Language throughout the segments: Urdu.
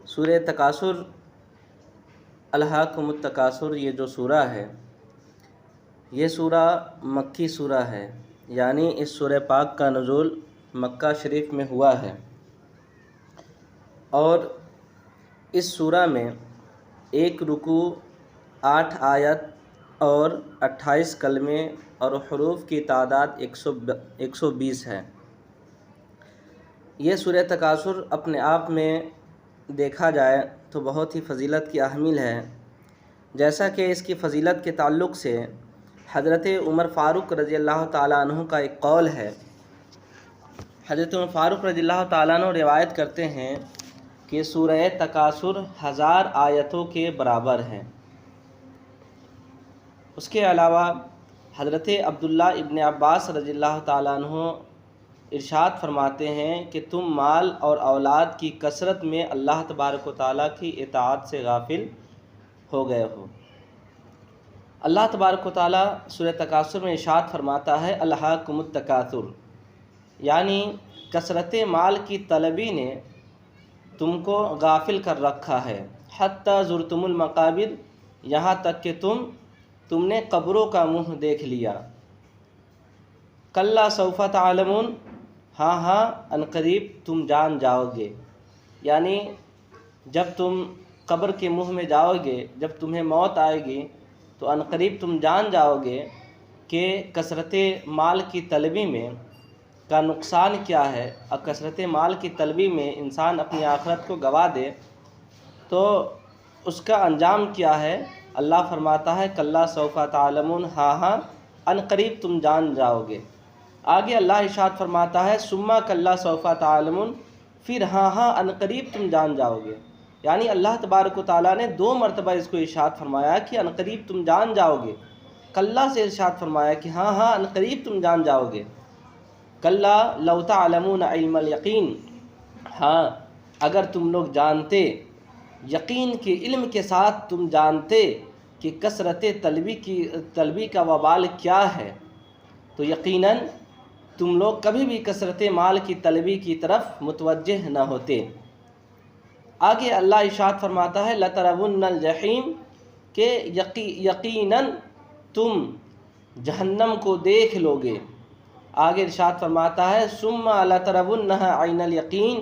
سورہ تکاثر، الہاکم التکاثر، یہ جو سورہ ہے یہ سورہ مکی سورہ ہے، یعنی اس سورہ پاک کا نزول مکہ شریف میں ہوا ہے، اور اس سورہ میں 1 رکوع، 8 آیت اور 28 کلمے اور حروف کی تعداد 120 ہے۔ یہ سورہ تکاثر اپنے آپ میں دیکھا جائے تو بہت ہی فضیلت کی حامل ہے، جیسا کہ اس کی فضیلت کے تعلق سے حضرت عمر فاروق رضی اللہ تعالیٰ عنہ کا ایک قول ہے۔ حضرت عمر فاروق رضی اللہ تعالیٰ عنہ روایت کرتے ہیں کہ سورہ تکاثر 1000 آیتوں کے برابر ہے۔ اس کے علاوہ حضرت عبداللہ ابن عباس رضی اللہ تعالیٰ عنہ ارشاد فرماتے ہیں کہ تم مال اور اولاد کی کثرت میں اللہ تبارک و تعالیٰ کی اطاعت سے غافل ہو گئے ہو۔ اللہ تبارک و تعالیٰ سورہ تکاثر میں ارشاد فرماتا ہے الہاکم التکاثر، یعنی کثرت مال کی طلبی نے تم کو غافل کر رکھا ہے، حتی زرتم المقابر، یہاں تک کہ تم نے قبروں کا منہ دیکھ لیا۔ کلا سوف تعلمون، ہاں عنقریب تم جان جاؤ گے، یعنی جب تم قبر کے منہ میں جاؤ گے، جب تمہیں موت آئے گی تو عنقریب تم جان جاؤ گے کہ کثرت مال کی طلبی میں کا نقصان کیا ہے، اور کثرت مال کی طلبی میں انسان اپنی آخرت کو گنوا دے تو اس کا انجام کیا ہے۔ اللہ فرماتا ہے کلا سوف تعلمون، ہاں عنقریب تم جان جاؤ گے۔ آگے اللہ ارشاد فرماتا ہے ثم کلا سوف تعلمون، پھر ہاں عنقریب تم جان جاؤ گے، یعنی اللہ تبارک و تعالیٰ نے 2 مرتبہ اس کو ارشاد فرمایا کہ عنقریب تم جان جاؤ گے۔ کلا سے ارشاد فرمایا کہ ہاں عنقریب تم جان جاؤ گے۔ کلا لو تعلمون علم الیقین، ہاں اگر تم لوگ جانتے، یقین کے علم کے ساتھ تم جانتے کہ کثرت طلبی کا وبال کیا ہے، تو یقیناً تم لوگ کبھی بھی کثرت مال کی طلبی کی طرف متوجہ نہ ہوتے۔ آگے اللہ ارشاد فرماتا ہے لَتَرَوُنَّ الْجَحِيمَ، کہ یقیناً تم جہنم کو دیکھ لو گے۔ آگے ارشاد فرماتا ہے ثُمَّ لَتَرَوُنَّهَا عَيْنَ الْيَقِينِ،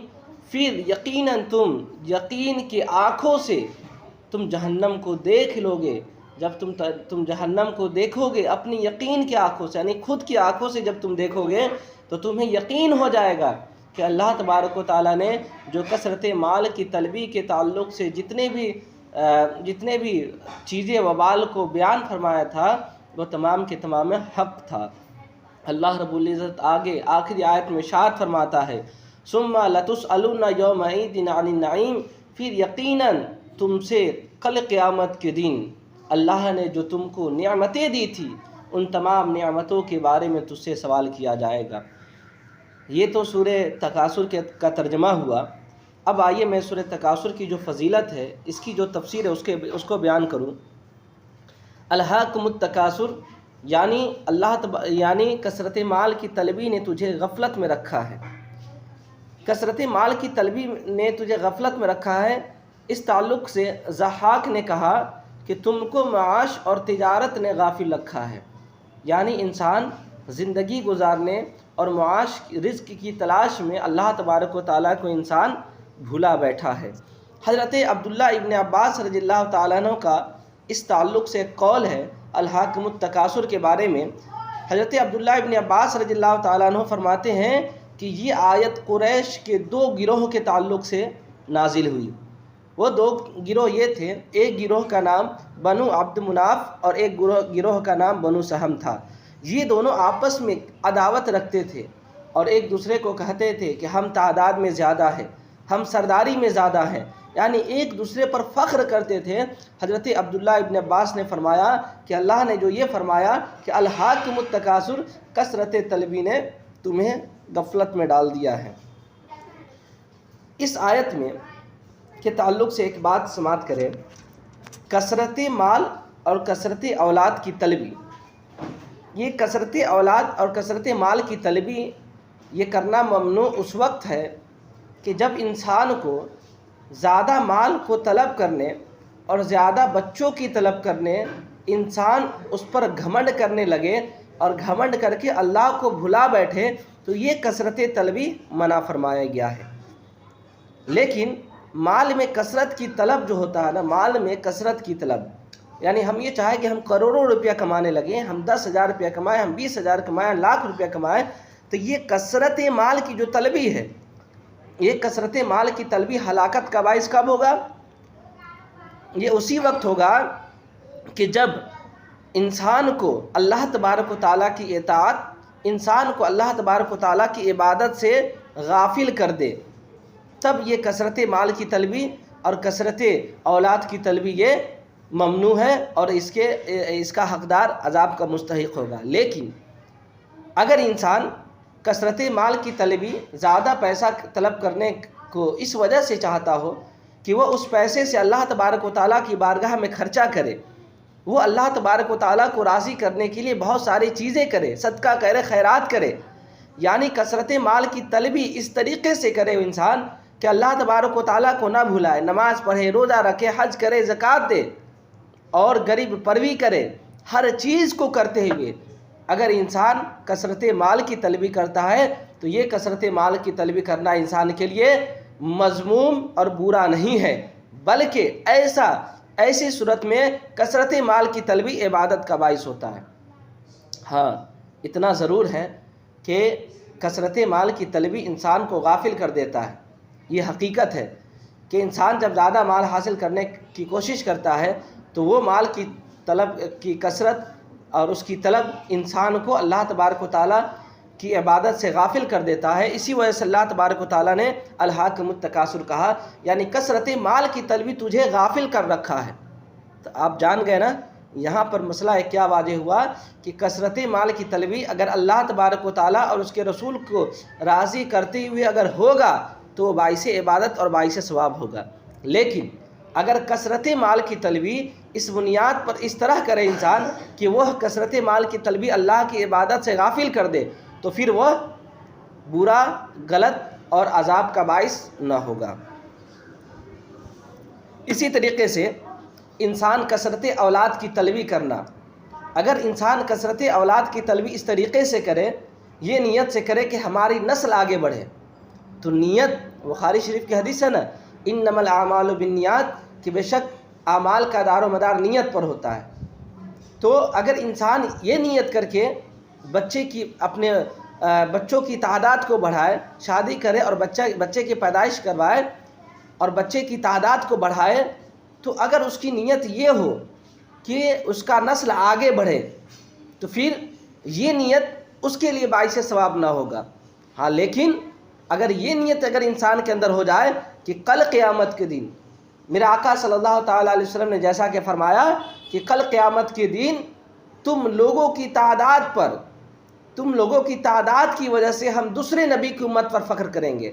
پھر یقیناً تم یقین کی آنکھوں سے تم جہنم کو دیکھ لو گے۔ جب تم جہنم کو دیکھو گے اپنی یقین کی آنکھوں سے، یعنی خود کی آنکھوں سے جب تم دیکھو گے تو تمہیں یقین ہو جائے گا کہ اللہ تبارک و تعالیٰ نے جو کثرت مال کی طلبی کے تعلق سے جتنے بھی چیزیں وبال کو بیان فرمایا تھا وہ تمام کے تمام حق تھا۔ اللہ رب العزت آگے آخری آیت میں ارشاد فرماتا ہے ثم لتسألن یومئذ عن النعیم، پھر یقیناً تم سے کل قیامت کے دن اللہ نے جو تم کو نعمتیں دی تھی ان تمام نعمتوں کے بارے میں تجھ سے سوال کیا جائے گا۔ یہ تو سورہ تکاثر کا ترجمہ ہوا۔ اب آئیے میں سورہ تکاثر کی جو فضیلت ہے، اس کی جو تفسیر ہے اس کو بیان کروں۔ الہاکم التکاثر، یعنی کثرت مال کی طلبی نے تجھے غفلت میں رکھا ہے۔ کثرت مال کی طلبی نے تجھے غفلت میں رکھا ہے، اس تعلق سے ضحاک نے کہا کہ تم کو معاش اور تجارت نے غافل رکھا ہے، یعنی انسان زندگی گزارنے اور معاش رزق کی تلاش میں اللہ تبارک و تعالیٰ کو انسان بھولا بیٹھا ہے۔ حضرت عبداللہ ابن عباس رضی اللہ تعالیٰ عنہ کا اس تعلق سے ایک قول ہے الہاکم التکاثر کے بارے میں۔ حضرت عبداللہ ابن عباس رضی اللہ تعالیٰ عنہ فرماتے ہیں کہ یہ آیت قریش کے 2 گروہ کے تعلق سے نازل ہوئی۔ وہ 2 گروہ یہ تھے، ایک گروہ کا نام بنو عبد مناف اور ایک گروہ کا نام بنو سہم تھا۔ یہ دونوں آپس میں عداوت رکھتے تھے اور ایک دوسرے کو کہتے تھے کہ ہم تعداد میں زیادہ ہیں، ہم سرداری میں زیادہ ہیں، یعنی ایک دوسرے پر فخر کرتے تھے۔ حضرت عبداللہ ابن عباس نے فرمایا کہ اللہ نے جو یہ فرمایا کہ الہاکم التکاثر، کثرت طلبی نے تمہیں غفلت میں ڈال دیا ہے، اس آیت میں کے تعلق سے ایک بات سماعت کریں۔ کثرت مال اور کثرت اولاد کی طلبی، یہ کثرت اولاد اور کثرت مال کی طلبی یہ کرنا ممنوع اس وقت ہے کہ جب انسان کو زیادہ مال کو طلب کرنے اور زیادہ بچوں کی طلب کرنے انسان اس پر گھمنڈ کرنے لگے اور گھمنڈ کر کے اللہ کو بھلا بیٹھے تو یہ کثرت طلبی منع فرمایا گیا ہے۔ لیکن مال میں کثرت کی طلب جو ہوتا ہے نا، مال میں کثرت کی طلب، یعنی ہم یہ چاہیں کہ ہم کروڑوں روپیہ کمانے لگیں، ہم 10,000 روپیہ کمائیں، ہم 20,000 کمائیں، لاکھ روپیہ کمائیں، تو یہ کثرت مال کی جو طلبی ہے، یہ کثرت مال کی طلبی ہلاکت کا باعث کب ہوگا؟ یہ اسی وقت ہوگا کہ جب انسان کو اللہ تبارک و تعالیٰ کی اطاعت، انسان کو اللہ تبارک و تعالیٰ کی عبادت سے غافل کر دے، تب یہ کثرت مال کی طلبی اور کثرت اولاد کی طلبی یہ ممنوع ہے اور اس کا حقدار عذاب کا مستحق ہوگا۔ لیکن اگر انسان کثرت مال کی طلبی، زیادہ پیسہ طلب کرنے کو اس وجہ سے چاہتا ہو کہ وہ اس پیسے سے اللہ تبارک و تعالیٰ کی بارگاہ میں خرچہ کرے، وہ اللہ تبارک و تعالیٰ کو راضی کرنے کے لیے بہت ساری چیزیں کرے، صدقہ کرے، خیرات کرے، یعنی کثرت مال کی طلبی اس طریقے سے کرے انسان کہ اللہ تبارک و تعالیٰ کو نہ بھلائے، نماز پڑھے، روزہ رکھے، حج کرے، زکوٰۃ دے اور غریب پروی کرے، ہر چیز کو کرتے ہوئے اگر انسان کثرت مال کی طلبی کرتا ہے تو یہ کثرت مال کی طلبی کرنا انسان کے لیے مذموم اور برا نہیں ہے، بلکہ ایسی صورت میں کثرت مال کی طلبی عبادت کا باعث ہوتا ہے۔ ہاں، اتنا ضرور ہے کہ کثرت مال کی طلبی انسان کو غافل کر دیتا ہے۔ یہ حقیقت ہے کہ انسان جب زیادہ مال حاصل کرنے کی کوشش کرتا ہے تو وہ مال کی طلب کی کثرت اور اس کی طلب انسان کو اللہ تبارک و تعالیٰ کی عبادت سے غافل کر دیتا ہے۔ اسی وجہ سے اللہ تبارک و تعالیٰ نے الہاکم التکاثر کہا، یعنی کثرت مال کی طلبی تجھے غافل کر رکھا ہے۔ تو آپ جان گئے نا یہاں پر مسئلہ کیا واضح ہوا کہ کثرت مال کی طلبی اگر اللہ تبارک و تعالیٰ اور اس کے رسول کو راضی کرتے ہوئے اگر ہوگا تو وہ باعث عبادت اور باعث ثواب ہوگا۔ لیکن اگر کثرت مال کی طلبی اس بنیاد پر اس طرح کرے انسان کہ وہ کثرت مال کی طلبی اللہ کی عبادت سے غافل کر دے تو پھر وہ برا، غلط اور عذاب کا باعث نہ ہوگا۔ اسی طریقے سے انسان کثرت اولاد کی طلبی کرنا، اگر انسان کثرت اولاد کی طلبی اس طریقے سے کرے، یہ نیت سے کرے کہ ہماری نسل آگے بڑھے، تو نیت بخاری شریف کی حدیث ہے نا، انما الاعمال بالنیات، کہ بے شک اعمال کا دار و مدار نیت پر ہوتا ہے۔ تو اگر انسان یہ نیت کر کے اپنے بچوں کی تعداد کو بڑھائے، شادی کرے اور بچے کی پیدائش کروائے اور بچے کی تعداد کو بڑھائے، تو اگر اس کی نیت یہ ہو کہ اس کا نسل آگے بڑھے تو پھر یہ نیت اس کے لیے باعث ثواب نہ ہوگا۔ ہاں، لیکن اگر یہ نیت اگر انسان کے اندر ہو جائے کہ کل قیامت کے دن میرے آقا صلی اللہ تعالیٰ علیہ وسلم نے جیسا کہ فرمایا کہ کل قیامت کے دن تم لوگوں کی تعداد کی وجہ سے ہم دوسرے نبی کی امت پر فخر کریں گے،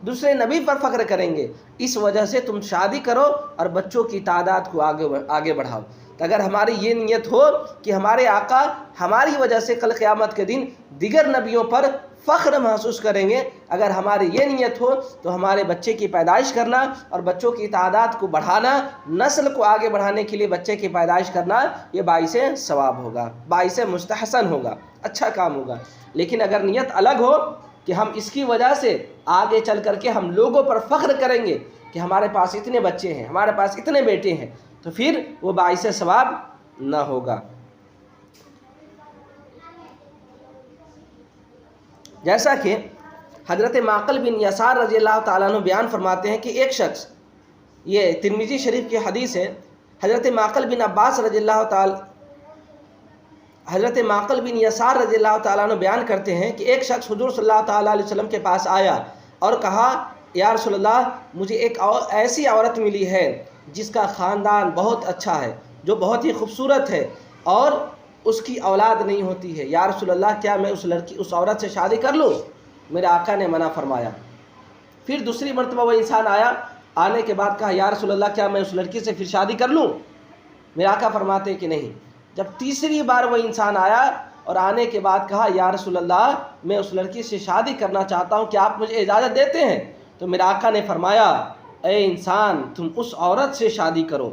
دوسرے نبی پر فخر کریں گے، اس وجہ سے تم شادی کرو اور بچوں کی تعداد کو آگے بڑھاؤ۔ تو اگر ہماری یہ نیت ہو کہ ہمارے آقا ہماری وجہ سے کل قیامت کے دن دیگر نبیوں پر فخر محسوس کریں گے، اگر ہماری یہ نیت ہو تو ہمارے بچے کی پیدائش کرنا اور بچوں کی تعداد کو بڑھانا، نسل کو آگے بڑھانے کے لیے بچے کی پیدائش کرنا، یہ باعث ثواب ہوگا، باعث مستحسن ہوگا، اچھا کام ہوگا۔ لیکن اگر نیت الگ ہو کہ ہم اس کی وجہ سے آگے چل کر کے ہم لوگوں پر فخر کریں گے کہ ہمارے پاس اتنے بچے ہیں، ہمارے پاس اتنے بیٹے ہیں، تو پھر وہ باعث ثواب نہ ہوگا۔ جیسا کہ حضرت معقل بن یسار رضی اللہ تعالیٰ عنہ بیان فرماتے ہیں کہ ایک شخص، یہ ترمذی شریف کی حدیث ہے، حضرت معقل بن یسار رضی اللہ تعالیٰ عنہ بیان کرتے ہیں کہ ایک شخص حضور صلی اللہ تعالیٰ علیہ وسلم کے پاس آیا اور کہا، یا رسول اللہ، مجھے ایک ایسی عورت ملی ہے جس کا خاندان بہت اچھا ہے، جو بہت ہی خوبصورت ہے اور اس کی اولاد نہیں ہوتی ہے، یا رسول اللہ کیا میں اس عورت سے شادی کر لوں؟ میرے آقا نے منع فرمایا۔ پھر دوسری مرتبہ وہ انسان آیا، آنے کے بعد کہا، یا رسول اللہ کیا میں اس لڑکی سے پھر شادی کر لوں؟ میرے آقا فرماتے کہ نہیں۔ جب تیسری بار وہ انسان آیا اور آنے کے بعد کہا، یا رسول اللہ میں اس لڑکی سے شادی کرنا چاہتا ہوں، کیا آپ مجھے اجازت دیتے ہیں؟ تو میرے آقا نے فرمایا اے انسان تم اس عورت سے شادی کرو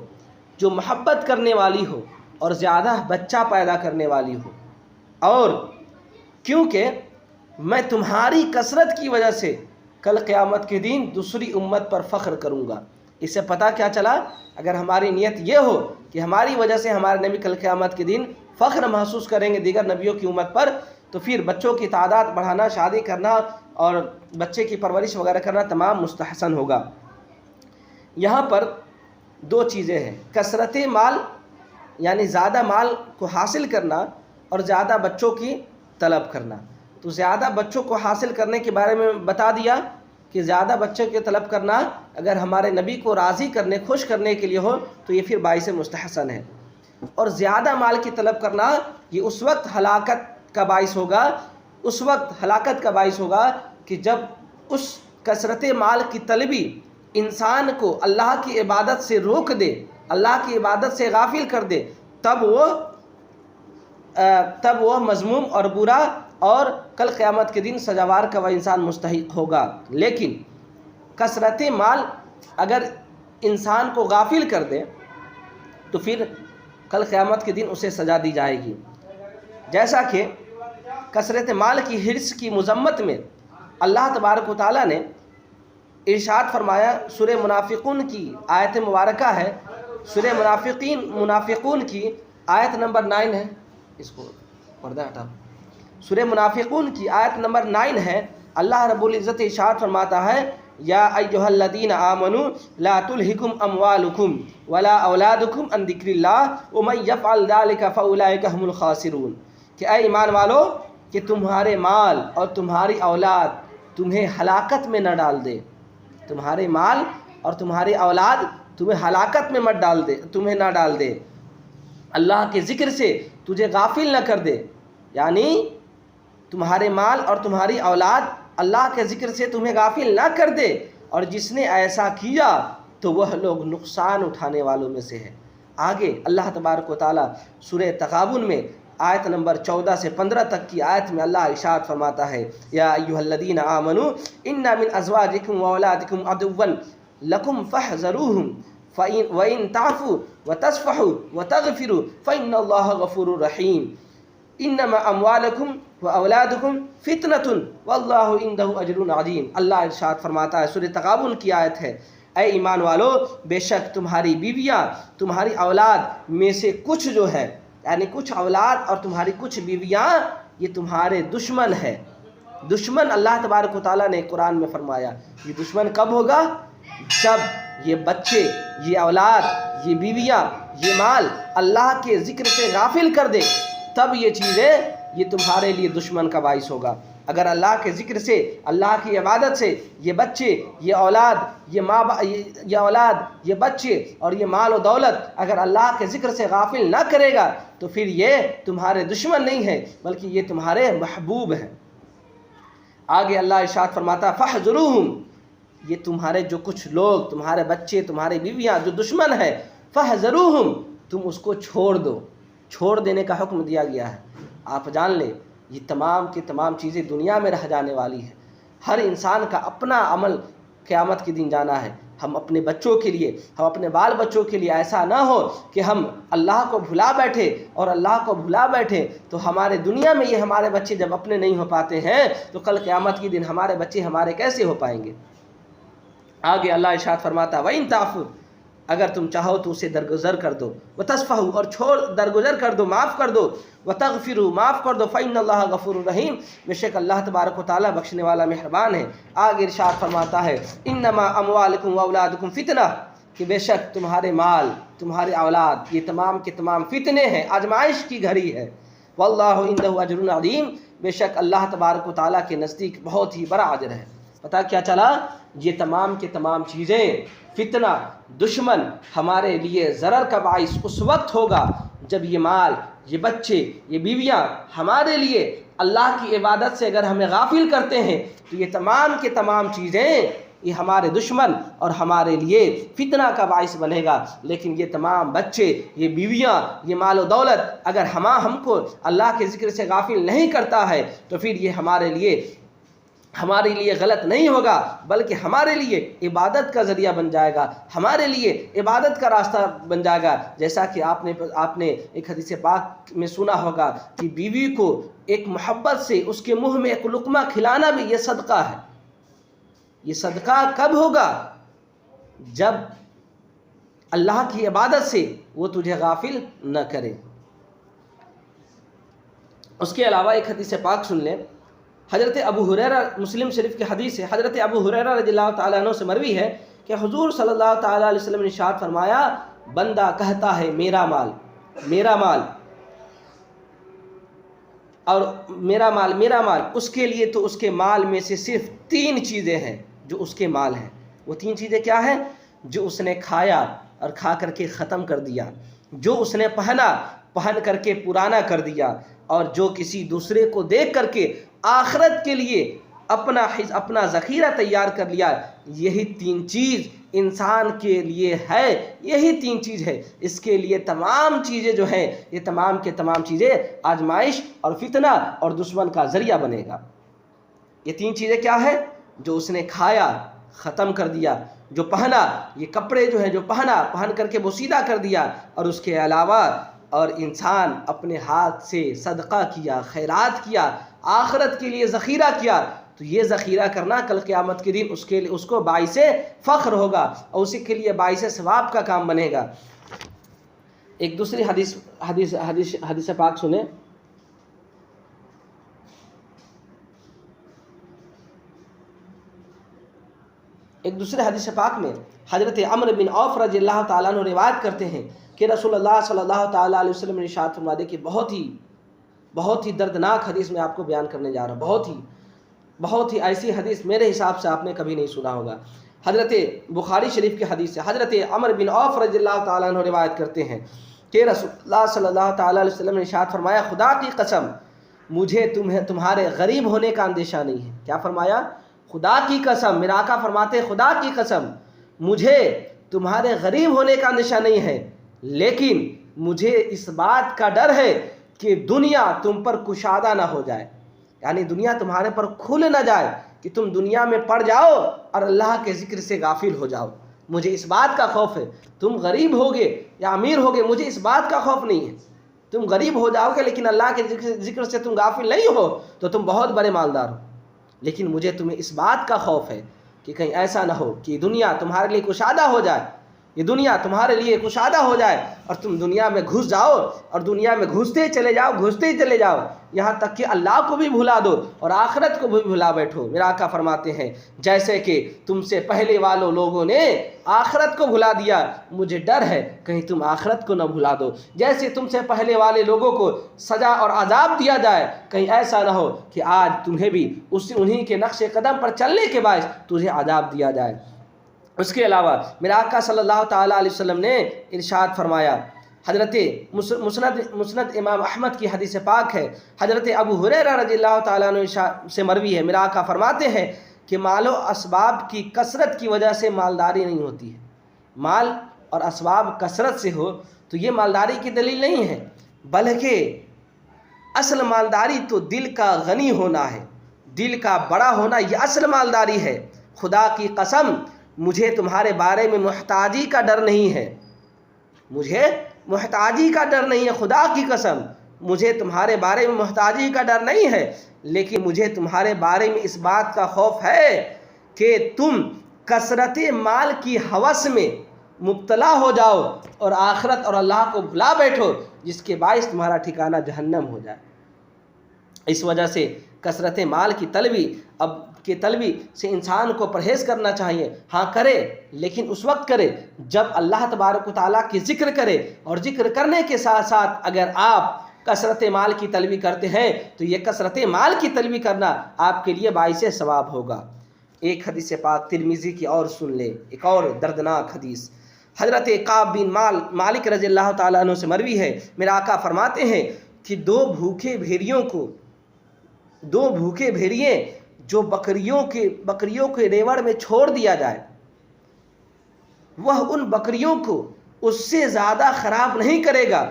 جو محبت کرنے والی ہو اور زیادہ بچہ پیدا کرنے والی ہو، اور کیونکہ میں تمہاری کثرت کی وجہ سے کل قیامت کے دن دوسری امت پر فخر کروں گا۔ اس سے پتہ کیا چلا؟ اگر ہماری نیت یہ ہو کہ ہماری وجہ سے ہمارے نبی کل قیامت کے دن فخر محسوس کریں گے دیگر نبیوں کی امت پر، تو پھر بچوں کی تعداد بڑھانا، شادی کرنا اور بچے کی پرورش وغیرہ کرنا تمام مستحسن ہوگا۔ یہاں پر دو چیزیں ہیں، کثرت مال یعنی زیادہ مال کو حاصل کرنا اور زیادہ بچوں کی طلب کرنا۔ تو زیادہ بچوں کو حاصل کرنے کے بارے میں بتا دیا کہ زیادہ بچوں کی طلب کرنا اگر ہمارے نبی کو راضی کرنے، خوش کرنے کے لیے ہو تو یہ پھر باعث مستحسن ہے، اور زیادہ مال کی طلب کرنا یہ اس وقت ہلاکت کا باعث ہوگا، اس وقت ہلاکت کا باعث ہوگا کہ جب اس کثرت مال کی طلبی انسان کو اللہ کی عبادت سے روک دے، اللہ کی عبادت سے غافل کر دے، تب وہ مذموم اور برا اور کل قیامت کے دن سزاوار کا وہ انسان مستحق ہوگا۔ لیکن کثرت مال اگر انسان کو غافل کر دے تو پھر کل قیامت کے دن اسے سزا دی جائے گی، جیسا کہ کثرت مال کی حرص کی مذمت میں اللہ تبارک و تعالیٰ نے ارشاد فرمایا۔ سورہ منافقون کی آیت مبارکہ ہے، سورہ منافقون کی آیت نمبر 9 ہے، اس کو پردہ ہٹاؤ، سورہ منافقون کی آیت نمبر 9 ہے۔ اللہ رب العزت ارشاد فرماتا ہے، یا ایھا الذین آمنوا لا تلہکم اموالکم ولا اولادکم عن ذکر اللہ ومن یفعل ذلک فاولئک هم الخاسرون، کہ اے ایمان والو کہ تمہارے مال اور تمہاری اولاد تمہیں ہلاکت میں نہ ڈال دے، تمہارے مال اور تمہاری اولاد تمہیں ہلاکت میں مت ڈال دے، تمہیں نہ ڈال دے، اللہ کے ذکر سے تجھے غافل نہ کر دے، یعنی تمہارے مال اور تمہاری اولاد اللہ کے ذکر سے تمہیں غافل نہ کر دے، اور جس نے ایسا کیا تو وہ لوگ نقصان اٹھانے والوں میں سے ہے۔ آگے اللہ تبارک و تعالیٰ سورہ تغابن میں آیت نمبر 14 سے 15 تک کی آیت میں اللہ ارشاد فرماتا ہے، یا ایھا الذین آمنوا ان من ازواجکم واولادکم عدوا لکم فاحذروہم وَإِن تَعْفُوا وَتَصْفَحُوا وَتَغْفِرُوا فَإِنَّ اللَّهَ غَفُورٌ رَحِيمٌ انما اموالکم واولادکم فتنۃ واللہ عندہ اجر عظیم۔ اللہ ارشاد فرماتا ہے، سورہ تغابن کی آیت ہے، اے ایمان والو بے شک تمہاری بیویاں، تمہاری اولاد میں سے کچھ جو ہے، یعنی کچھ اولاد اور تمہاری کچھ بیویاں یہ تمہارے دشمن ہے۔ دشمن اللہ تبارک و تعالیٰ نے قرآن میں فرمایا، یہ دشمن کب ہوگا؟ جب یہ بچے، یہ اولاد، یہ بیویاں، یہ مال اللہ کے ذکر سے غافل کر دے، تب یہ چیزیں یہ تمہارے لیے دشمن کا باعث ہوگا۔ اگر اللہ کے ذکر سے، اللہ کی عبادت سے یہ بچے، یہ اولاد، یہ بچے اور یہ مال و دولت اگر اللہ کے ذکر سے غافل نہ کرے گا تو پھر یہ تمہارے دشمن نہیں ہے بلکہ یہ تمہارے محبوب ہیں۔ آگے اللہ ارشاد فرماتا ہے، فاحذروہم، یہ تمہارے جو کچھ لوگ، تمہارے بچے، تمہاری بیویاں جو دشمن ہے، فاحذروہم، تم اس کو چھوڑ دو، چھوڑ دینے کا حکم دیا گیا ہے۔ آپ جان لیں یہ تمام کی تمام چیزیں دنیا میں رہ جانے والی ہیں، ہر انسان کا اپنا عمل قیامت کے دن جانا ہے۔ ہم اپنے بچوں کے لیے، ہم اپنے بال بچوں کے لیے ایسا نہ ہو کہ ہم اللہ کو بھلا بیٹھے، اور اللہ کو بھلا بیٹھے تو ہمارے دنیا میں یہ ہمارے بچے جب اپنے نہیں ہو پاتے ہیں تو کل قیامت کے دن ہمارے بچے ہمارے کیسے ہو پائیں گے؟ آگے اللہ ارشاد فرماتا ہے، وَإِن تَعْفُوا، اگر تم چاہو تو اسے درگزر کر دو، وَتَصْفَحُوا، اور درگزر کر دو، معاف کر دو، وَتَغْفِرُوا، معاف کر دو، فَإِنَّ اللَّهَ غَفُورٌ رَحِيمٌ، بے شک اللہ تبارک و تعالیٰ بخشنے والا مہربان ہے۔ آگے ارشاد فرماتا ہے، اِنَّمَا أَمْوَالُكُمْ وَأَوْلَادُكُمْ فِتْنَةٌ، کہ بے شک تمہارے مال، تمہارے اولاد یہ تمام کے تمام فتنے ہیں، آزمائش کی گھڑی ہے۔ وَاللَّهُ عِندَهُ أَجْرٌ عَظِيمٌ، بے شک اللہ تبارک و تعالیٰ کے نزدیک بہت ہی بڑا اجر ہے۔ پتہ کیا چلا؟ یہ تمام کے تمام چیزیں، فتنہ، دشمن ہمارے لیے ضرر کا باعث اس وقت ہوگا جب یہ مال، یہ بچے، یہ بیویاں ہمارے لیے اللہ کی عبادت سے اگر ہمیں غافل کرتے ہیں تو یہ تمام کے تمام چیزیں یہ ہمارے دشمن اور ہمارے لیے فتنہ کا باعث بنے گا۔ لیکن یہ تمام بچے، یہ بیویاں، یہ مال و دولت اگر ہم کو اللہ کے ذکر سے غافل نہیں کرتا ہے تو پھر یہ ہمارے لیے ہمارے لیے غلط نہیں ہوگا، بلکہ ہمارے لیے عبادت کا ذریعہ بن جائے گا، ہمارے لیے عبادت کا راستہ بن جائے گا۔ جیسا کہ آپ نے ایک حدیث پاک میں سنا ہوگا کہ بیوی کو ایک محبت سے اس کے منہ میں ایک لقمہ کھلانا بھی یہ صدقہ ہے۔ یہ صدقہ کب ہوگا؟ جب اللہ کی عبادت سے وہ تجھے غافل نہ کرے۔ اس کے علاوہ ایک حدیث پاک سن لیں، حضرت ابو ہریرہ، مسلم شریف کی حدیث ہے، حضرت ابو ہریرہ رضی اللہ تعالیٰ عنہ سے مروی ہے کہ حضور صلی اللہ تعالیٰ علیہ وسلم نے ارشاد فرمایا، بندہ کہتا ہے میرا مال میرا مال اور میرا مال، اس کے لیے تو اس کے مال میں سے صرف 3 چیزیں ہیں جو اس کے مال ہیں۔ وہ 3 چیزیں کیا ہیں؟ جو اس نے کھایا اور کھا کر کے ختم کر دیا، جو اس نے پہن کر کے پرانا کر دیا، اور جو کسی دوسرے کو دیکھ کر کے آخرت کے لیے اپنا ذخیرہ تیار کر لیا۔ یہی 3 چیز انسان کے لیے ہے، یہی 3 چیز ہے۔ اس کے لیے تمام چیزیں جو ہیں، یہ تمام کے تمام چیزیں آزمائش اور فتنہ اور دشمن کا ذریعہ بنے گا۔ یہ 3 چیزیں کیا ہے؟ جو اس نے کھایا ختم کر دیا، جو پہنا، یہ کپڑے جو ہیں جو پہن کر کے بوسیدہ کر دیا، اور اس کے علاوہ اور انسان اپنے ہاتھ سے صدقہ کیا، خیرات کیا، آخرت کے لیے ذخیرہ کیا، تو یہ ذخیرہ کرنا کل قیامت کے دن اس کو باعث فخر ہوگا اور اسی کے لیے باعث ثواب کا کام بنے گا۔ ایک دوسری حدیث پاک سنیں، ایک دوسرے حدیث پاک میں حضرت عمرو بن عوف رضی اللہ تعالیٰ عنہ روایت کرتے ہیں کہ رسول اللہ صلی اللہ تعالیٰ علیہ وسلم نے ارشاد فرمایا کہ بہت ہی دردناک حدیث میں آپ کو بیان کرنے جا رہا ہوں، بہت ہی ایسی حدیث میرے حساب سے آپ نے کبھی نہیں سنا ہوگا۔ حضرت بخاری شریف کی حدیث سے حضرت عمرو بن عوف رضی اللہ تعالیٰ عنہ روایت کرتے ہیں کہ رسول اللہ صلی اللہ تعالیٰ علیہ وسلم نے ارشاد فرمایا، خدا کی قسم مجھے تمہارے غریب ہونے کا اندیشہ نہیں ہے۔ کیا فرمایا؟ خدا کی قسم، میرا آقا فرماتے ہیں خدا کی قسم مجھے تمہارے غریب ہونے کا اندیشہ نہیں ہے، لیکن مجھے اس بات کا ڈر ہے کہ دنیا تم پر کشادہ نہ ہو جائے، یعنی دنیا تمہارے پر کھل نہ جائے کہ تم دنیا میں پڑ جاؤ اور اللہ کے ذکر سے غافل ہو جاؤ۔ مجھے اس بات کا خوف ہے، تم غریب ہوگے یا امیر ہوگے، مجھے اس بات کا خوف نہیں ہے۔ تم غریب ہو جاؤ گے لیکن اللہ کے ذکر سے تم غافل نہیں ہو تو تم بہت بڑے مالدار ہو، لیکن مجھے تمہیں اس بات کا خوف ہے کہ کہیں ایسا نہ ہو کہ دنیا تمہارے لیے کشادہ ہو جائے، یہ دنیا تمہارے لیے کشادہ ہو جائے اور تم دنیا میں گھس جاؤ اور دنیا میں گھستے چلے جاؤ یہاں تک کہ اللہ کو بھی بھلا دو اور آخرت کو بھی بھلا بیٹھو۔ میرا آقا فرماتے ہیں جیسے کہ تم سے پہلے والوں لوگوں نے آخرت کو بھلا دیا، مجھے ڈر ہے کہیں تم آخرت کو نہ بھلا دو، جیسے تم سے پہلے والے لوگوں کو سزا اور عذاب دیا جائے، کہیں ایسا نہ ہو کہ آج تمہیں بھی انہی کے نقش قدم پر چلنے کے باعث تجھے عذاب دیا جائے۔ اس کے علاوہ میرا آقا صلی اللہ تعالیٰ علیہ وسلم نے ارشاد فرمایا، حضرت مسند امام احمد کی حدیث پاک ہے، حضرت ابو ہریرہ رضی اللہ تعالیٰ عنہ سے مروی ہے، میرا آقا فرماتے ہیں کہ مال و اسباب کی کثرت کی وجہ سے مالداری نہیں ہوتی ہے۔ مال اور اسباب کثرت سے ہو تو یہ مالداری کی دلیل نہیں ہے، بلکہ اصل مالداری تو دل کا غنی ہونا ہے، دل کا بڑا ہونا، یہ اصل مالداری ہے۔ خدا کی قسم مجھے تمہارے بارے میں محتاجی کا ڈر نہیں ہے، مجھے محتاجی کا ڈر نہیں ہے، خدا کی قسم مجھے تمہارے بارے میں محتاجی کا ڈر نہیں ہے، لیکن مجھے تمہارے بارے میں اس بات کا خوف ہے کہ تم کثرت مال کی ہوس میں مبتلا ہو جاؤ اور آخرت اور اللہ کو بھلا بیٹھو، جس کے باعث تمہارا ٹھکانہ جہنم ہو جائے۔ اس وجہ سے کثرت مال کی طلبی سے انسان کو پرہیز کرنا چاہیے، ہاں کرے لیکن اس وقت کرے جب اللہ تبارک و تعالیٰ کی ذکر کرے، اور ذکر کرنے کے ساتھ ساتھ اگر آپ کثرت مال کی طلبی کرتے ہیں تو یہ کثرت مال کی طلبی کرنا آپ کے لیے باعث ثواب ہوگا۔ ایک حدیث پاک ترمذی کی اور سن لیں، ایک اور دردناک حدیث حضرت کعب بن مالک رضی اللہ تعالیٰ عنہ سے مروی ہے، میرا آقا فرماتے ہیں کہ دو بھوکے بھیڑیے جو بکریوں کے ریوڑ میں چھوڑ دیا جائے، وہ ان بکریوں کو اس سے زیادہ خراب نہیں کرے گا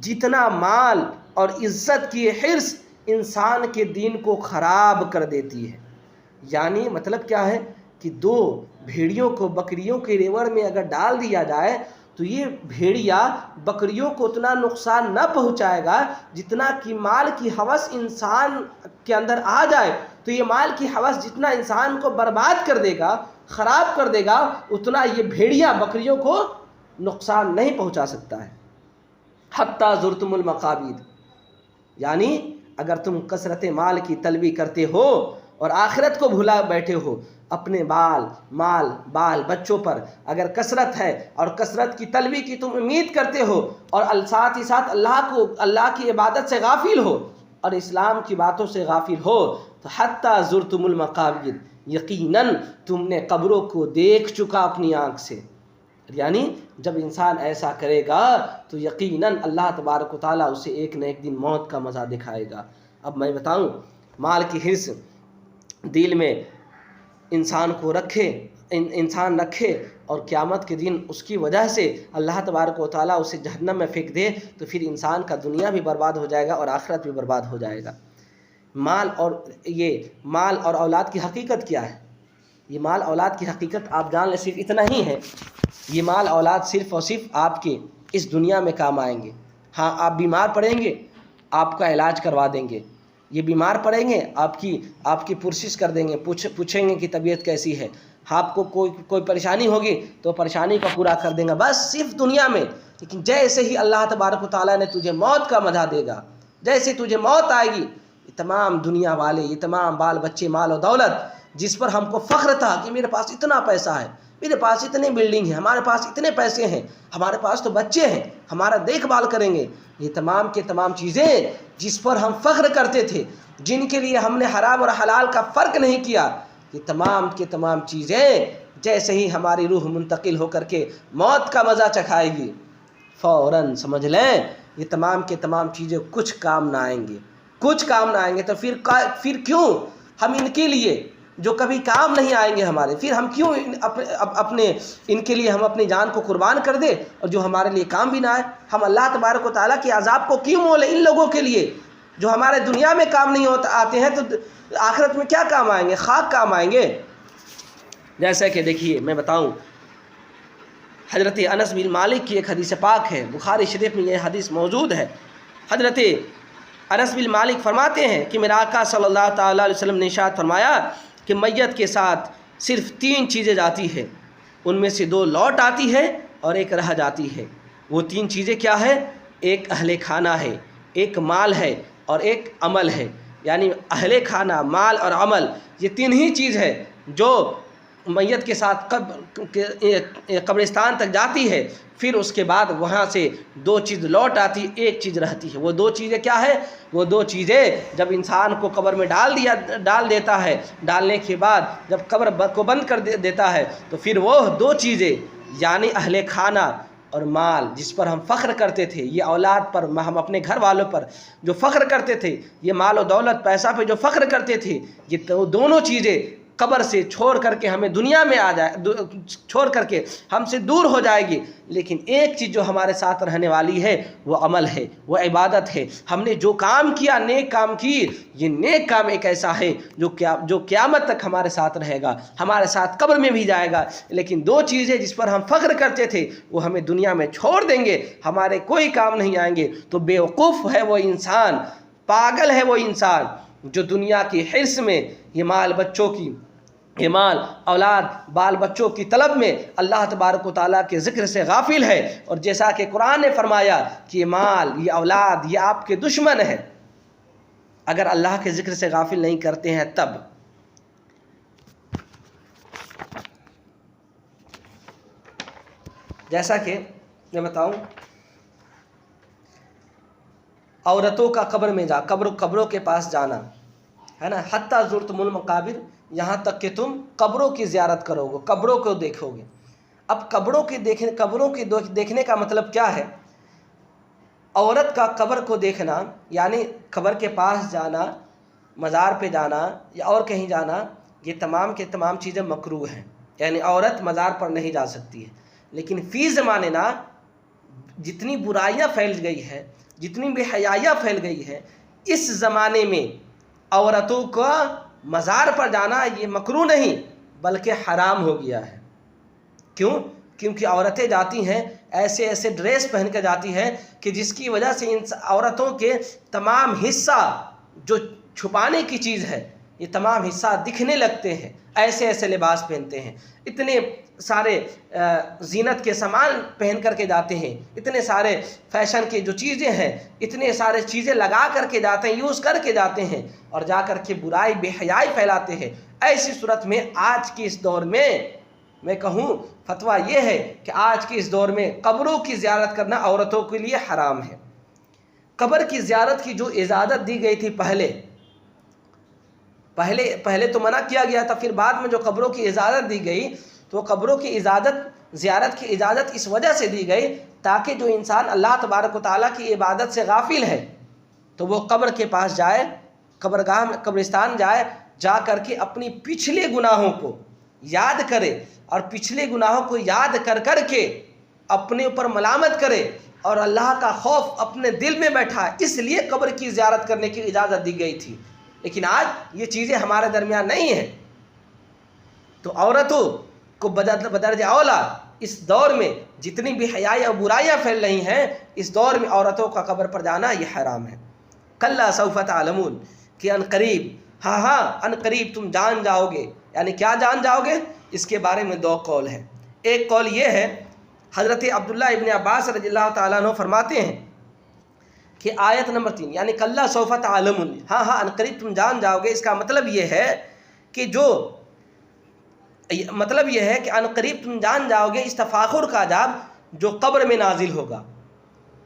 جتنا مال اور عزت کی حرص انسان کے دین کو خراب کر دیتی ہے۔ یعنی مطلب کیا ہے کہ 2 بھیڑیوں کو بکریوں کے ریوڑ میں اگر ڈال دیا جائے تو یہ بھیڑیا بکریوں کو اتنا نقصان نہ پہنچائے گا جتنا کہ مال کی ہوس انسان کے اندر آ جائے تو یہ مال کی ہوس جتنا انسان کو برباد کر دے گا، خراب کر دے گا، اتنا یہ بھیڑیا بکریوں کو نقصان نہیں پہنچا سکتا ہے۔ حتیٰ زرتم المقابر، یعنی اگر تم کثرت مال کی طلبی کرتے ہو اور آخرت کو بھلا بیٹھے ہو، اپنے بال بچوں پر اگر کثرت ہے اور کثرت کی طلبی کی تم امید کرتے ہو اور ساتھ ہی ساتھ اللہ کی عبادت سے غافل ہو اور اسلام کی باتوں سے غافل ہو، تو حتیٰ زرتم المقابر، یقیناً تم نے قبروں کو دیکھ چکا اپنی آنکھ سے۔ یعنی جب انسان ایسا کرے گا تو یقیناً اللہ تبارک و تعالیٰ اسے ایک نہ ایک دن موت کا مزہ دکھائے گا۔ اب میں بتاؤں، مال کی حرص دل میں انسان رکھے اور قیامت کے دن اس کی وجہ سے اللہ تبارک و تعالیٰ اسے جہنم میں پھینک دے تو پھر انسان کا دنیا بھی برباد ہو جائے گا اور آخرت بھی برباد ہو جائے گا۔ مال اور اولاد کی حقیقت کیا ہے؟ یہ مال اولاد کی حقیقت آپ جان لیں، صرف اتنا ہی ہے، یہ مال اولاد صرف اور صرف آپ کے اس دنیا میں کام آئیں گے۔ ہاں، آپ بیمار پڑیں گے، آپ کا علاج کروا دیں گے، یہ بیمار پڑیں گے آپ کی پرسش کر دیں گے، پوچھیں گے کہ طبیعت کیسی ہے، آپ کو کوئی پریشانی ہوگی تو پریشانی کو پورا کر دیں گا، بس صرف دنیا میں۔ لیکن جیسے ہی اللہ تبارک و تعالیٰ نے تجھے موت کا مزہ دے گا، جیسے تجھے موت آئے گی، یہ تمام دنیا والے، یہ تمام بال بچے، مال و دولت جس پر ہم کو فخر تھا کہ میرے پاس اتنا پیسہ ہے، میرے پاس اتنی بلڈنگ ہے، ہمارے پاس اتنے پیسے ہیں، ہمارے پاس تو بچے ہیں، ہمارا دیکھ بھال کریں گے، یہ تمام کے تمام چیزیں جس پر ہم فخر کرتے تھے، جن کے لیے ہم نے حرام اور حلال کا فرق نہیں کیا، یہ تمام کے تمام چیزیں جیسے ہی ہماری روح منتقل ہو کر کے موت کا مزہ چکھائے گی، فوراً سمجھ لیں یہ تمام کے تمام چیزیں کچھ کام نہ آئیں گے۔ تو پھر کیوں ہم ان کے لیے جو کبھی کام نہیں آئیں گے ہمارے، پھر ہم کیوں ان کے لیے ہم اپنی جان کو قربان کر دیں اور جو ہمارے لیے کام بھی نہ آئے؟ ہم اللہ تبارک و تعالیٰ کے عذاب کو کیوں مولیں ان لوگوں کے لیے جو ہمارے دنیا میں کام نہیں آتے ہیں، تو آخرت میں کیا کام آئیں گے؟ خاک کام آئیں گے۔ جیسا کہ دیکھیے میں بتاؤں، حضرت انس بن مالک کی ایک حدیث پاک ہے، بخاری شریف میں یہ حدیث موجود ہے۔ حضرت انس بن مالک فرماتے ہیں کہ میرے آقا صلی اللہ تعالیٰ علیہ وسلم نے ارشاد فرمایا کہ میت کے ساتھ صرف 3 چیزیں جاتی ہیں، ان میں سے 2 لوٹ آتی ہے اور 1 رہ جاتی ہے۔ وہ 3 چیزیں کیا ہے؟ ایک اہل کھانہ ہے، ایک مال ہے اور ایک عمل ہے۔ یعنی اہل کھانہ، مال اور عمل، یہ 3 ہی چیز ہے جو میت کے ساتھ قبرستان تک جاتی ہے، پھر اس کے بعد وہاں سے 2 چیز لوٹ آتی، 1 چیز رہتی ہے۔ وہ 2 چیزیں کیا ہے؟ وہ 2 چیزیں جب انسان کو قبر میں ڈال دیتا ہے، ڈالنے کے بعد جب قبر کو بند کر دیتا ہے تو پھر وہ 2 چیزیں یعنی اہل کھانہ اور مال جس پر ہم فخر کرتے تھے، یہ اولاد پر، ہم اپنے گھر والوں پر جو فخر کرتے تھے، یہ مال و دولت پیسہ پہ جو فخر کرتے تھے، یہ دونوں چیزیں قبر سے چھوڑ کر کے ہمیں دنیا میں چھوڑ کر کے ہم سے دور ہو جائے گی، لیکن ایک چیز جو ہمارے ساتھ رہنے والی ہے وہ عمل ہے، وہ عبادت ہے۔ ہم نے جو کام کیا، نیک کام کی، یہ نیک کام ایک ایسا ہے جو قیامت تک ہمارے ساتھ رہے گا، ہمارے ساتھ قبر میں بھی جائے گا۔ لیکن 2 چیزیں جس پر ہم فخر کرتے تھے وہ ہمیں دنیا میں چھوڑ دیں گے، ہمارے کوئی کام نہیں آئیں گے۔ تو بیوقوف ہے وہ انسان، پاگل ہے وہ انسان جو دنیا کی حرص میں یہ مال اولاد بال بچوں کی طلب میں اللہ تبارک و تعالیٰ کے ذکر سے غافل ہے۔ اور جیسا کہ قرآن نے فرمایا کہ یہ مال، یہ اولاد، یہ آپ کے دشمن ہے اگر اللہ کے ذکر سے غافل نہیں کرتے ہیں تب۔ جیسا کہ میں بتاؤں، عورتوں کا قبر میں قبروں کے پاس جانا ہے نا، حتیٰ زرتم المقابر، یہاں تک کہ تم قبروں کی زیارت کرو گے، قبروں کو دیکھو گے۔ اب قبروں کے دیکھنے کا مطلب کیا ہے؟ عورت کا قبر کو دیکھنا یعنی قبر کے پاس جانا، مزار پہ جانا یا اور کہیں جانا، یہ تمام کے تمام چیزیں مکروہ ہیں، یعنی عورت مزار پر نہیں جا سکتی ہے۔ لیکن فی زمانے نا جتنی برائیاں پھیل گئی ہے، جتنی بے حیائیاں پھیل گئی ہے، اس زمانے میں عورتوں کا مزار پر جانا یہ مکروہ نہیں بلکہ حرام ہو گیا ہے۔ کیوں؟ کیونکہ عورتیں جاتی ہیں ایسے ایسے ڈریس پہن کے جاتی ہیں کہ جس کی وجہ سے ان عورتوں کے تمام حصہ جو چھپانے کی چیز ہے یہ تمام حصہ دکھنے لگتے ہیں، ایسے ایسے لباس پہنتے ہیں، اتنے سارے زینت کے سامان پہن کر کے جاتے ہیں، اتنے سارے فیشن کے جو چیزیں ہیں اتنے سارے چیزیں لگا کر کے جاتے ہیں، یوز کر کے جاتے ہیں، اور جا کر کے برائی بے حیائی پھیلاتے ہیں۔ ایسی صورت میں آج کے اس دور میں کہوں فتویٰ یہ ہے کہ آج کے اس دور میں قبروں کی زیارت کرنا عورتوں کے لیے حرام ہے۔ قبر کی زیارت کی جو اجازت دی گئی تھی پہلے تو منع کیا گیا تھا، پھر بعد میں جو قبروں کی اجازت دی گئی تو قبروں کی زیارت کی اجازت اس وجہ سے دی گئی تاکہ جو انسان اللہ تبارک و تعالیٰ کی عبادت سے غافل ہے تو وہ قبر کے پاس جائے، قبرگاہ میں قبرستان جائے، جا کر کے اپنی پچھلے گناہوں کو یاد کرے، اور پچھلے گناہوں کو یاد کر کے اپنے اوپر ملامت کرے اور اللہ کا خوف اپنے دل میں بیٹھا۔ اس لیے قبر کی زیارت کرنے کی اجازت دی گئی تھی، لیکن آج یہ چیزیں ہمارے درمیان نہیں ہیں، تو عورتوں کو بدرجہ اولا اس دور میں جتنی بھی حیائی اور برائیاں پھیل رہی ہیں اس دور میں عورتوں کا قبر پر جانا یہ حرام ہے۔ کلا سوف تعلمون کہ ان قریب، ہاں ان قریب تم جان جاؤ گے، یعنی کیا جان جاؤ گے؟ اس کے بارے میں دو قول ہیں۔ ایک قول یہ ہے، حضرت عبداللہ ابن عباس رضی اللہ تعالیٰ عنہ فرماتے ہیں کہ آیت نمبر 3 یعنی کلا سوف تعلمون، ہاں ان قریب تم جان جاؤ گے، اس کا مطلب یہ ہے کہ ان قریب تم جان جاؤ گے، اس تفاخر کا عذاب جو قبر میں نازل ہوگا،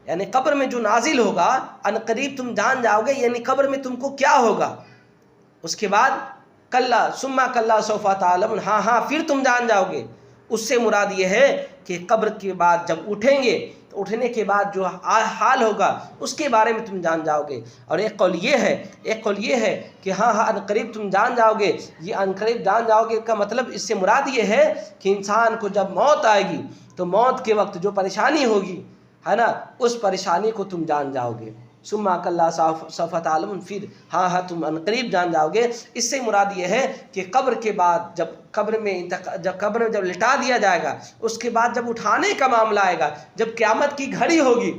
یعنی قبر میں جو نازل ہوگا ان قریب تم جان جاؤ گے، یعنی قبر میں تم کو کیا ہوگا۔ اس کے بعد کلا ثم کلا سوف تعلمون، ہاں پھر تم جان جاؤ گے، اس سے مراد یہ ہے کہ قبر کے بعد جب اٹھیں گے تو اٹھنے کے بعد جو حال ہوگا اس کے بارے میں تم جان جاؤ گے۔ اور ایک قول یہ ہے کہ ہاں ان قریب تم جان جاؤ گے، یہ ان قریب جان جاؤ گے کا مطلب اس سے مراد یہ ہے کہ انسان کو جب موت آئے گی تو موت کے وقت جو پریشانی ہوگی ہے نا، اس پریشانی کو تم جان جاؤ گے۔ ثم کلا سوف تعلمون، پھر ہاں تم ان قریب جان جاؤ گے۔ اس سے مراد یہ ہے کہ قبر کے بعد جب قبر میں جب لٹا دیا جائے گا، اس کے بعد جب اٹھانے کا معاملہ آئے گا، جب قیامت کی گھڑی ہوگی،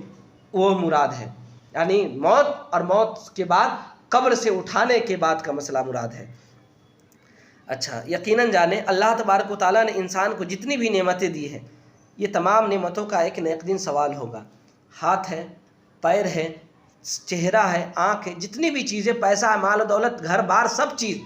وہ مراد ہے، یعنی موت اور موت کے بعد قبر سے اٹھانے کے بعد کا مسئلہ مراد ہے۔ اچھا، یقیناً جانیں اللہ تبارک و تعالیٰ نے انسان کو جتنی بھی نعمتیں دی ہیں یہ تمام نعمتوں کا ایک نہ ایک دن سوال ہوگا۔ ہاتھ ہے، پیر ہے، چہرہ ہے، آنکھ ہے، جتنی بھی چیزیں، پیسہ، مال و دولت، گھر بار، سب چیز،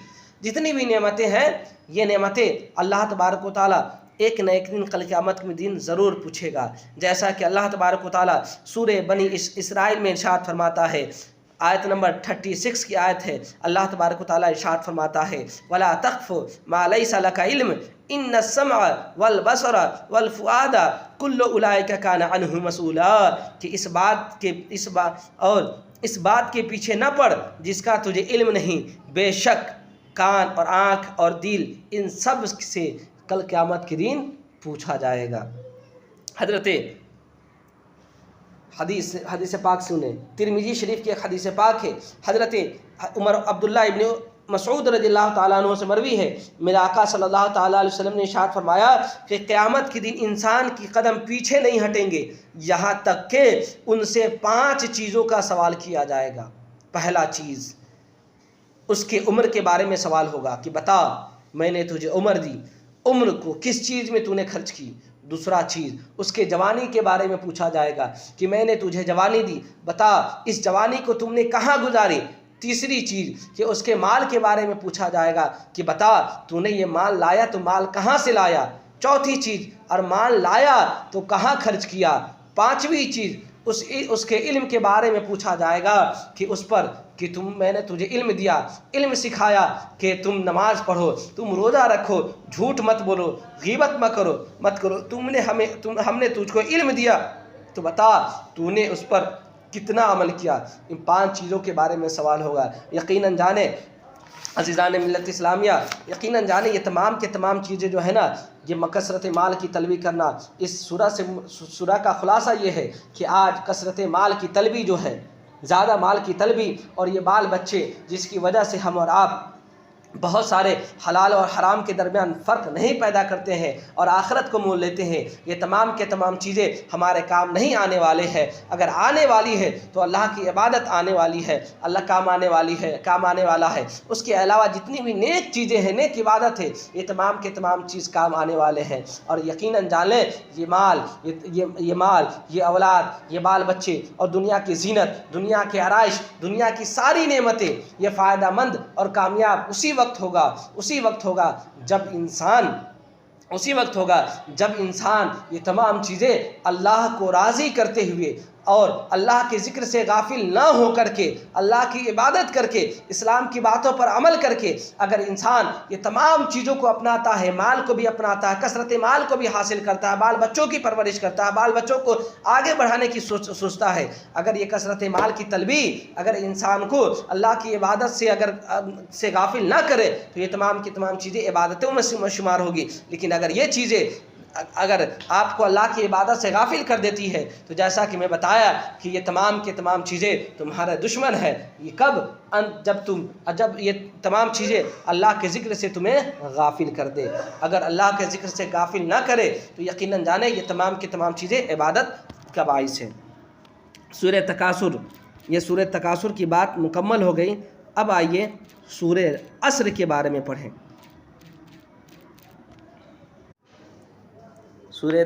جتنی بھی نعمتیں ہیں یہ نعمتیں اللہ تبارک و تعالیٰ ایک نہ ایک دن کل قیامت کے دن ضرور پوچھے گا۔ جیسا کہ اللہ تبارک و تعالیٰ سورہ بنی اسرائیل میں ارشاد فرماتا ہے، آیت نمبر 36 کی آیت ہے، اللہ تبارک و تعالیٰ ارشاد فرماتا ہے وَلَا تَقْفُ مَا لَيْسَ لَكَ عِلْمٌ إِنَّ السَّمْعَ وَالْبَصَرَ وَالْفُؤَادَ كُلُّ أُولَئِكَ كَانَ عَنْهُ مسؤولا، کہ اس بات کے پیچھے نہ پڑ جس کا تجھے علم نہیں، بے شک کان اور آنکھ اور دل ان سب سے کل قیامت کے دن پوچھا جائے گا۔ حدیث پاک سنیں، ترمذی شریف کی ایک حدیث پاک ہے، حضرت عبداللہ ابن مسعود رضی اللہ تعالیٰ عنہ سے مروی ہے، میرے آقا صلی اللہ تعالیٰ علیہ وسلم نے ارشاد فرمایا کہ قیامت کے دن انسان کی قدم پیچھے نہیں ہٹیں گے یہاں تک کہ ان سے 5 چیزوں کا سوال کیا جائے گا۔ پہلا چیز، اس کے عمر کے بارے میں سوال ہوگا کہ بتا میں نے تجھے عمر دی، عمر کو کس چیز میں تو نے خرچ کی۔ دوسرا چیز، اس کے جوانی کے بارے میں پوچھا جائے گا کہ میں نے تجھے جوانی دی، بتا اس جوانی کو تم نے کہاں گزاری۔ تیسری چیز کہ اس کے مال کے بارے میں پوچھا جائے گا کہ بتا تو نے یہ مال لایا تو مال کہاں سے لایا۔ چوتھی چیز، اور مال لایا تو کہاں خرچ کیا۔ پانچویں چیز، اس کے علم کے بارے میں پوچھا جائے گا کہ اس پر کہ میں نے تجھے علم دیا، علم سکھایا کہ تم نماز پڑھو، تم روزہ رکھو، جھوٹ مت بولو، غیبت مت کرو، ہم نے تجھ کو علم دیا تو بتا تو نے اس پر کتنا عمل کیا۔ ان 5 چیزوں کے بارے میں سوال ہوگا۔ یقیناً جانیں عزیزان ملت اسلامیہ، یقیناً جانیں یہ تمام کے تمام چیزیں جو ہے نا، یہ کثرت مال کی طلبی کرنا، اس سورہ کا خلاصہ یہ ہے کہ آج کثرت مال کی طلبی جو ہے، زیادہ مال کی طلبی اور یہ بال بچے جس کی وجہ سے ہم اور آپ بہت سارے حلال اور حرام کے درمیان فرق نہیں پیدا کرتے ہیں اور آخرت کو مول لیتے ہیں، یہ تمام کے تمام چیزیں ہمارے کام نہیں آنے والے ہیں۔ اگر آنے والی ہے تو اللہ کی عبادت آنے والی ہے، اللہ کام آنے والا ہے۔ اس کے علاوہ جتنی بھی نیک چیزیں ہیں، نیک عبادت ہے، یہ تمام کے تمام چیز کام آنے والے ہیں۔ اور یقیناً جان لیں یہ مال، یہ اولاد، یہ بال بچے اور دنیا کی زینت، دنیا کے آرائش، دنیا کی ساری نعمتیں، یہ فائدہ مند اور کامیاب اسی وقت ہوگا جب انسان یہ تمام چیزیں اللہ کو راضی کرتے ہوئے اور اللہ کے ذکر سے غافل نہ ہو کر کے، اللہ کی عبادت کر کے، اسلام کی باتوں پر عمل کر کے اگر انسان یہ تمام چیزوں کو اپناتا ہے، مال کو بھی اپناتا ہے، کثرت مال کو بھی حاصل کرتا ہے، بال بچوں کی پرورش کرتا ہے، بال بچوں کو آگے بڑھانے کی سوچتا ہے، اگر یہ کثرت مال کی طلبی اگر انسان کو اللہ کی عبادت سے غافل نہ کرے تو یہ تمام کی تمام چیزیں عبادتوں میں شمار ہوگی۔ لیکن اگر یہ چیزیں اگر آپ کو اللہ کی عبادت سے غافل کر دیتی ہے تو جیسا کہ میں بتایا کہ یہ تمام کے تمام چیزیں تمہارا دشمن ہے۔ یہ کب؟ جب یہ تمام چیزیں اللہ کے ذکر سے تمہیں غافل کر دے۔ اگر اللہ کے ذکر سے غافل نہ کرے تو یقیناً جانے یہ تمام کی تمام چیزیں عبادت کا باعث ہیں۔ سورہ تکاثر کی بات مکمل ہو گئی۔ اب آئیے سورہ عصر کے بارے میں پڑھیں۔ سورہ